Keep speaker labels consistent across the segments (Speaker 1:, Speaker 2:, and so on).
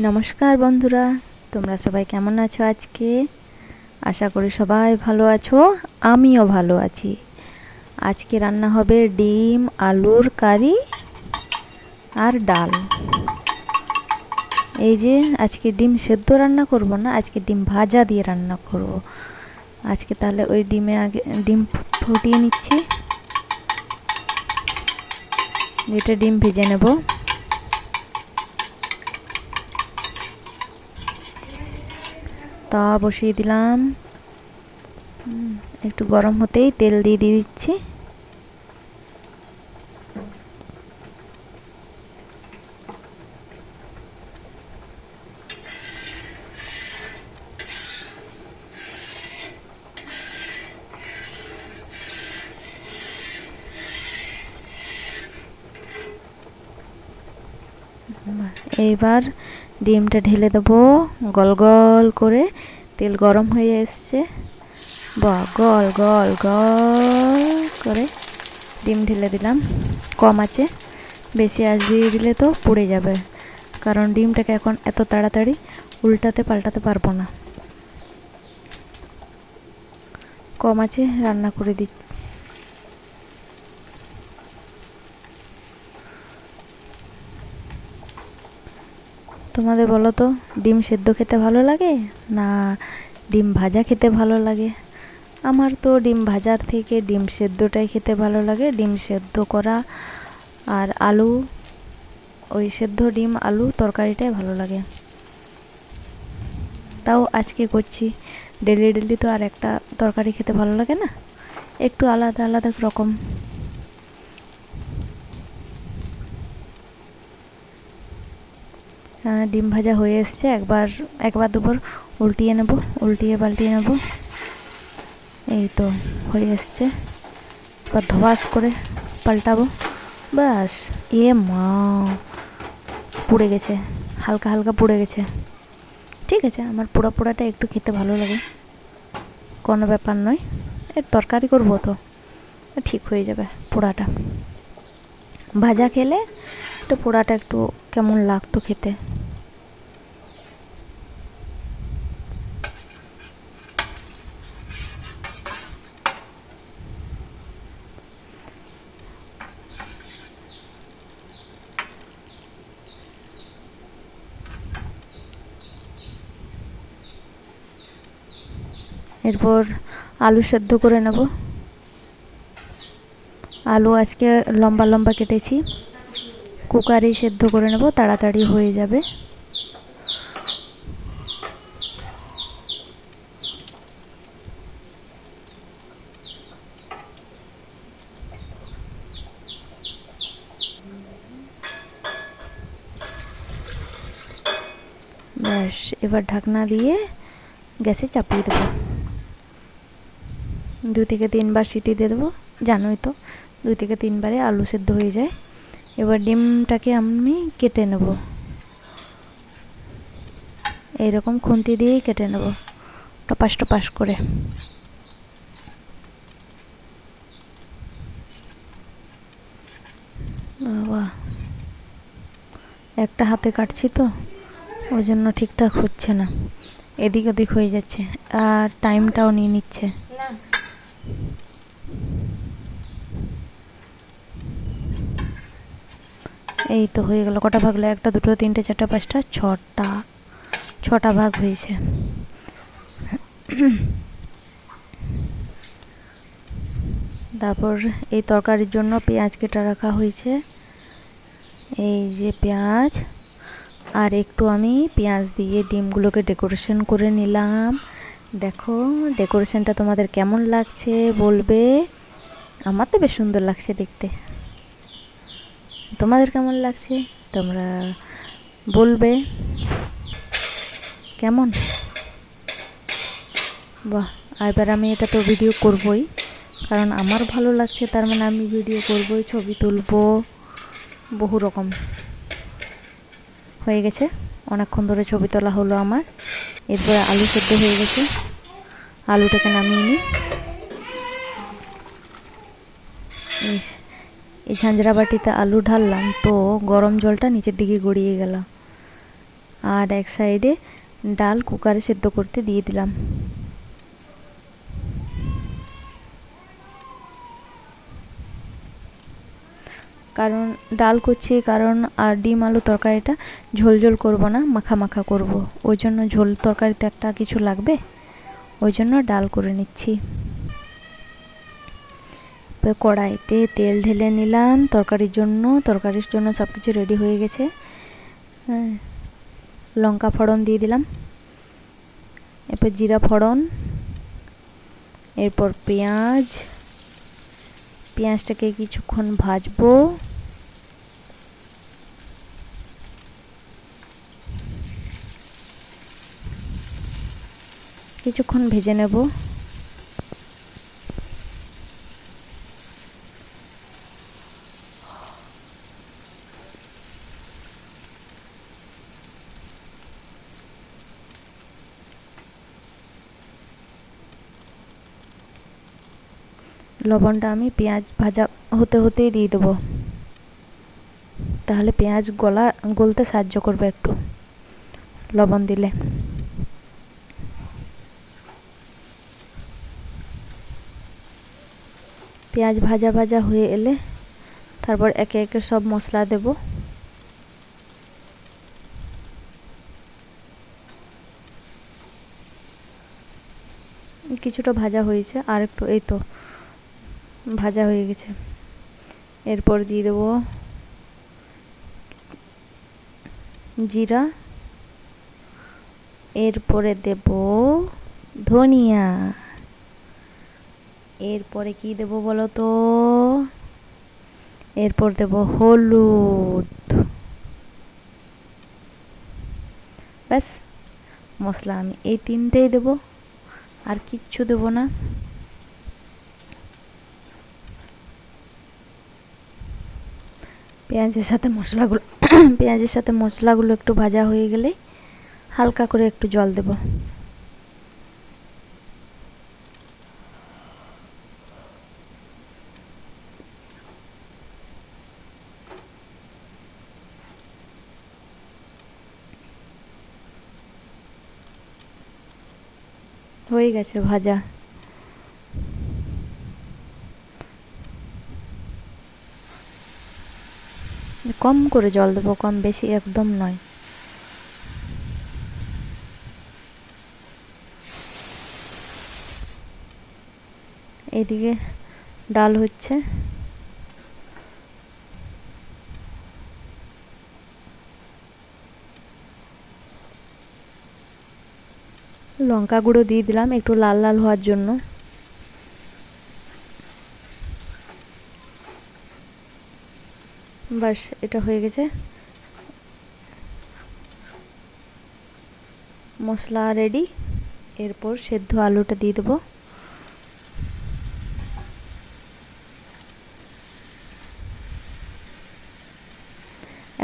Speaker 1: নমস্কার বন্ধুরা, তোমরা সবাই কেমন আছো? আজকে আশা করি সবাই ভালো আছো, আমিও ভালো আছি। আজকে রান্না হবে ডিম আলুর কারি আর ডাল। এই যে আজকে ডিম সেদ্ধ রান্না করব না, আজকে ডিম ভাজা দিয়ে রান্না করব। আজকে তাহলে ওই ডিম ফুটিয়ে নিচ্ছি, এটা ডিম ভেজে নেব। তাওয়া বসিয়ে দিলাম, একটু গরম হতেই তেল দিয়ে দিচ্ছি। এইবার ডিমটা ঢেলে দেবো গল গল করে। তেল গরম হয়ে এসছে, বাহ, গল গল গল করে ডিম ঢেলে দিলাম। কম আছে, বেশি আঁচ দিয়ে দিলে তো পুড়ে যাবে, কারণ ডিমটাকে এখন এত তাড়াতাড়ি উল্টাতে পাল্টাতে পারবো না। কম আছে রান্না করে দিচ্ছি। তোমাদের বলো তো, ডিম সেদ্ধ খেতে ভালো লাগে না ডিম ভাজা খেতে ভালো লাগে? আমার তো ডিম ভাজার থেকে ডিম সেদ্ধটাই খেতে ভালো লাগে। ডিম সেদ্ধ করা আর আলু, ওই সেদ্ধ ডিম আলু তরকারিটাই ভালো লাগে। তাও আজকে করছি, ডেলি ডেলি তো আর একটা তরকারি খেতে ভালো লাগে না, একটু আলাদা আলাদা রকম। ডিম ভাজা হয়ে এসছে, একবার দুবার উল্টিয়ে নেব, উল্টিয়ে পাল্টিয়ে নেব। এই তো হয়ে এসছে, এবার ধোয়াস করে পাল্টাবো। ব্যাস, এ মা, পুড়ে গেছে, হালকা হালকা পুড়ে গেছে। ঠিক আছে, আমার পোড়া পোড়াটা একটু খেতে ভালো লাগে, কোনো ব্যাপার নয়। এর তরকারি করবো তো, ঠিক হয়ে যাবে। পোড়াটা ভাজা খেলে একটু পোড়াটা একটু কেমন লাগতো খেতে। এরপর আলু সেদ্ধ করে নেব। আলু আজকে লম্বা লম্বা কেটেছি, কুকারেই সেদ্ধ করে নেব, তাড়াতাড়ি হয়ে যাবে। ব্যাস, এবার ঢাকনা দিয়ে গ্যাসে চাপিয়ে দেবো। 2 থেকে 3 বার সিটি দিয়ে দেবো, জানোই তো 2 থেকে 3 বারে আলু সেদ্ধ হয়ে যায়। এবার ডিমটাকে আমি কেটে নেব, এইরকম খুন্তি দিয়েই কেটে নেব, টপাস টপাস করে। বাবা, একটা হাতে কাটছি তো ওই জন্য ঠিকঠাক হচ্ছে না, এদিক ওদিক হয়ে যাচ্ছে, আর টাইমটাও নিয়ে নিচ্ছে। এই তো হয়ে গেল। কটা ভাগ হলো? 1 2 3 4 5 6টা ভাগ হয়েছে। তারপর এই তরকারির জন্য পেঁয়াজ কেটে রাখা হয়েছে, এই যে পেঁয়াজ। আর একটু আমি পেঁয়াজ দিয়ে ডিমগুলোকে ডেকোরেশন করে নিলাম। দেখো ডেকোরেশনটা তোমাদের কেমন লাগছে বলবে। আমার তো বেশ সুন্দর লাগছে দেখতে, তোমাদের কেমন লাগছে তোমরা বলবে। কেমন? বাহ, এবার আমি এটা তো ভিডিও করবই, কারণ আমার ভালো লাগছে, তার মানে আমি ভিডিও করবই, ছবি তুলবো, বহু রকম। হয়ে গেছে, অনেকক্ষণ ধরে ছবি তোলা হলো আমার। এরপরে আলু সেদ্ধ হয়ে গেছে, আলুটাকে নামিয়ে নিই। এই ঝাঁঝরা বাটিতে আলু ঢাললাম তো গরম জলটা নিচের দিকে গড়িয়ে গেল। আর এক সাইডে ডাল কুকারে সেদ্ধ করতে দিয়ে দিলাম। কারণ ডাল করছি, কারণ আর ডিম আলু তরকারিটা ঝোল ঝোল করব না, মাখা মাখা করব, ওই জন্য ঝোল তরকারিতে একটা কিছু লাগবে, ওই জন্য ডাল করে নিচ্ছি। কড়াইতে তেল ঢেলে নিলাম তরকারির জন্য সব কিছু রেডি হয়ে গেছে। লঙ্কা ফোড়ন দিয়ে দিলাম, এরপর জিরা ফোড়ন, এরপর পেঁয়াজটাকে কিছুক্ষণ ভাজবো। কিছুক্ষণ ভেজে নেব। লবণটা আমি পেঁয়াজ ভাজা হতে হতেই দিয়ে দেবো, তাহলে পেঁয়াজ গলতে সাহায্য করবে একটু লবণ দিলে। পেঁয়াজ ভাজা ভাজা হয়ে এলে তারপর একে একে সব মশলা দেব। কিছুটা ভাজা হয়েছে, আর একটু, এই তো ভাজা হয়ে গেছে। এরপর দিয়ে দেব জিরা, এরপরে দেব ধনিয়া, এরপরে কি দেব বলো তো, এরপর দেব হলুদ। ব্যাস, মশলা আমি এই তিনটেই দেব, আর কিচ্ছু দেব না। পেঁয়াজের সাথে মশলাগুলো একটু ভাজা হয়ে গেলে হালকা করে একটু জল দেব। হয়ে গেছে ভাজা। কম করে জল দেবো, কম বেশি একদম নয়। এইদিকে ডাল হচ্ছে, লঙ্কা গুঁড়ো দিয়ে দিলাম একটু লাল লাল হওয়ার জন্য। বাস, এটা হয়ে গেছে। মশলা রেডি, এরপর সেদ্ধ আলুটা দিয়ে দেবো।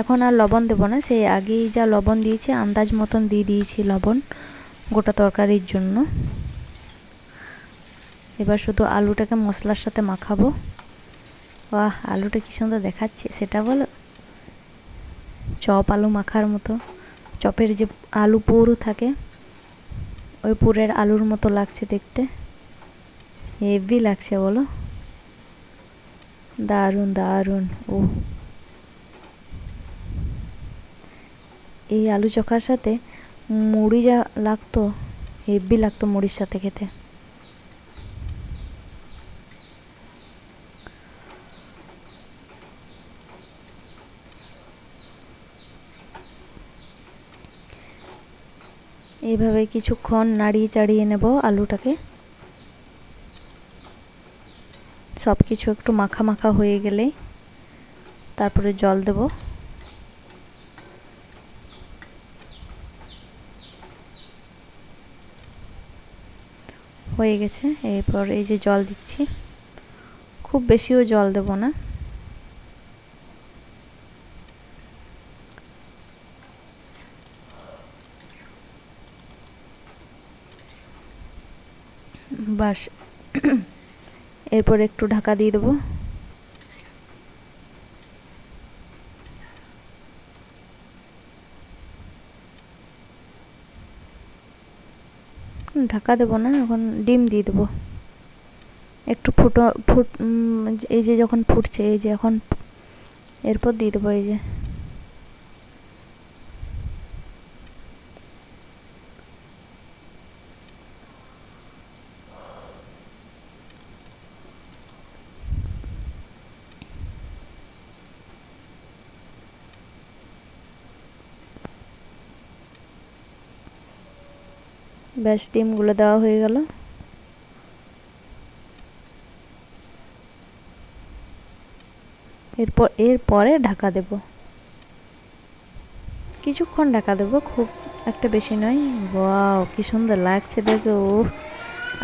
Speaker 1: এখন আর লবণ দেবো না, সেই আগেই যা লবণ দিয়েছি আন্দাজ মতন দিয়ে দিয়েছি লবণ গোটা তরকারির জন্য। এবার শুধু আলুটাকে মশলার সাথে মাখাবো। বাহ, আলুটা কি সুন্দর দেখাচ্ছে সেটা বলো, চপ আলু মাখার মতো। চপের যে আলু পুর থাকে, ওই পুরের আলুর মতো লাগছে দেখতে, হেভি লাগছে বলো, দারুণ দারুণ। ও, এই আলু চোখার সাথে মুড়ি যা লাগতো, হেভি লাগতো মুড়ির সাথে খেতে। এইভাবে কিছুক্ষণ নাড়িয়ে চাড়িয়ে নেব আলুটাকে। সব কিছু একটু মাখা মাখা হয়ে গেলে তারপরে জল দেব। হয়ে গেছে, এরপর এই যে জল দিচ্ছি, খুব বেশিও জল দেব না। বাস, এরপর একটু ঢাকা দিয়ে দেবো। ঢাকা দেবো না, এখন ডিম দিয়ে দেবো। একটু এই যে যখন ফুটছে, এই যে এখন এরপর দিয়ে দেবো এই যে ব্যাস, ডিমগুলো দেওয়া হয়ে গেল। এরপরে ঢাকা দেব, কিছুক্ষণ ঢাকা দেবো, খুব একটা বেশি নয়। ওয়াও, কি সুন্দর লাগছে দেখে, ও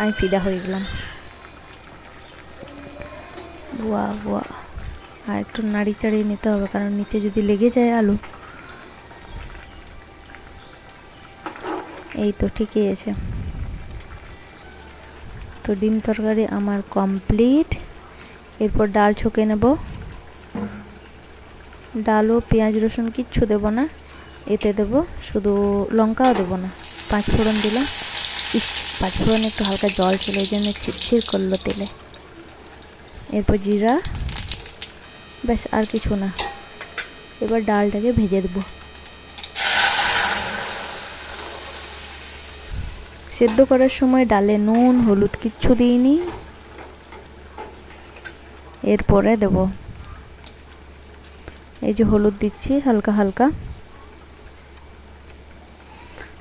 Speaker 1: আমি ফিদা হয়ে গেলাম। ওয়া ওয়া, আর একটু নাড়ি চাড়িয়ে নিতে হবে, কারণ নিচে যদি লেগে যায় আলু। এই তো ঠিকই আছে। তো ডিম তরকারি আমার কমপ্লিট। এরপর ডাল ছকে নেব। ডালও পেঁয়াজ রসুন কিচ্ছু দেবো না, এতে দেবো শুধু, লঙ্কাও দেবো না, 5 ফোড়ন দিলাম। 5 ফোড়ন একটু হালকা জল ছিল, এই জন্য ছিটছিট করলো তেলে। এরপর জিরা, ব্যাস, আর কিছু না। এবার ডালটাকে ভেজে দেবো। সেদ্ধ করার সময় ডালে নুন হলুদ কিচ্ছু দিইনি। এরপরে দেব এই যে হলুদ দিচ্ছি হালকা হালকা,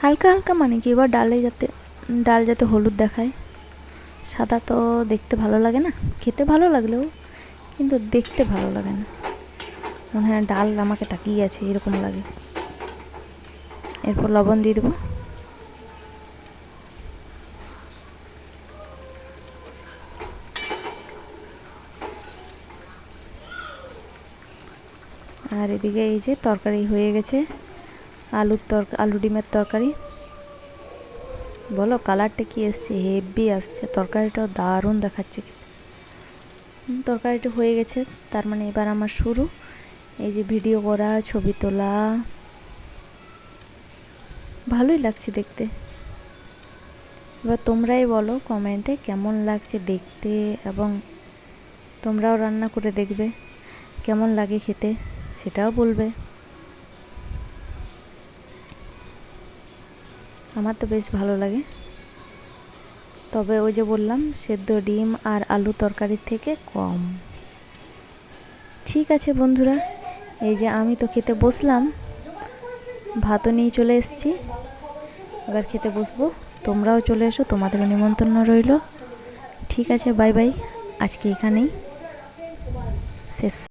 Speaker 1: হালকা হালকা মানে কি, এবার ডাল যাতে হলুদ দেখায়। সাদা তো দেখতে ভালো লাগে না, খেতে ভালো লাগলেও কিন্তু দেখতে ভালো লাগে না, মনে হয় ডাল আমাকে তাকিয়ে আছে এরকম লাগে। এরপর লবণ দিয়ে দেবো। আর এদিকে এই যে তরকারি হয়ে গেছে, আলু ডিমের তরকারি। বলো কালারটা কি এসছে, হেভি আসছে, তরকারিটাও দারুণ দেখাচ্ছে। তরকারিটা হয়ে গেছে, তার মানে এবার আমার শুরু এই যে ভিডিও করা, ছবি তোলা। ভালোই লাগছে দেখতে। এবার তোমরাই বলো কমেন্টে কেমন লাগছে দেখতে, এবং তোমরাও রান্না করে দেখবে কেমন লাগে খেতে, সেটাও বলবে। আমার তো বেশ ভালো লাগে, তবে ওই যে বললাম সেদ্ধ ডিম আর আলু তরকারির থেকে কম। ঠিক আছে বন্ধুরা, এই যে আমি তো খেতে বসলাম, ভাতও নিয়ে চলে এসেছি, এবার খেতে বসবো। তোমরাও চলে এসো, তোমাদেরও নিমন্ত্রণ রইল। ঠিক আছে, বাই বাই, আজকে এখানেই শেষ।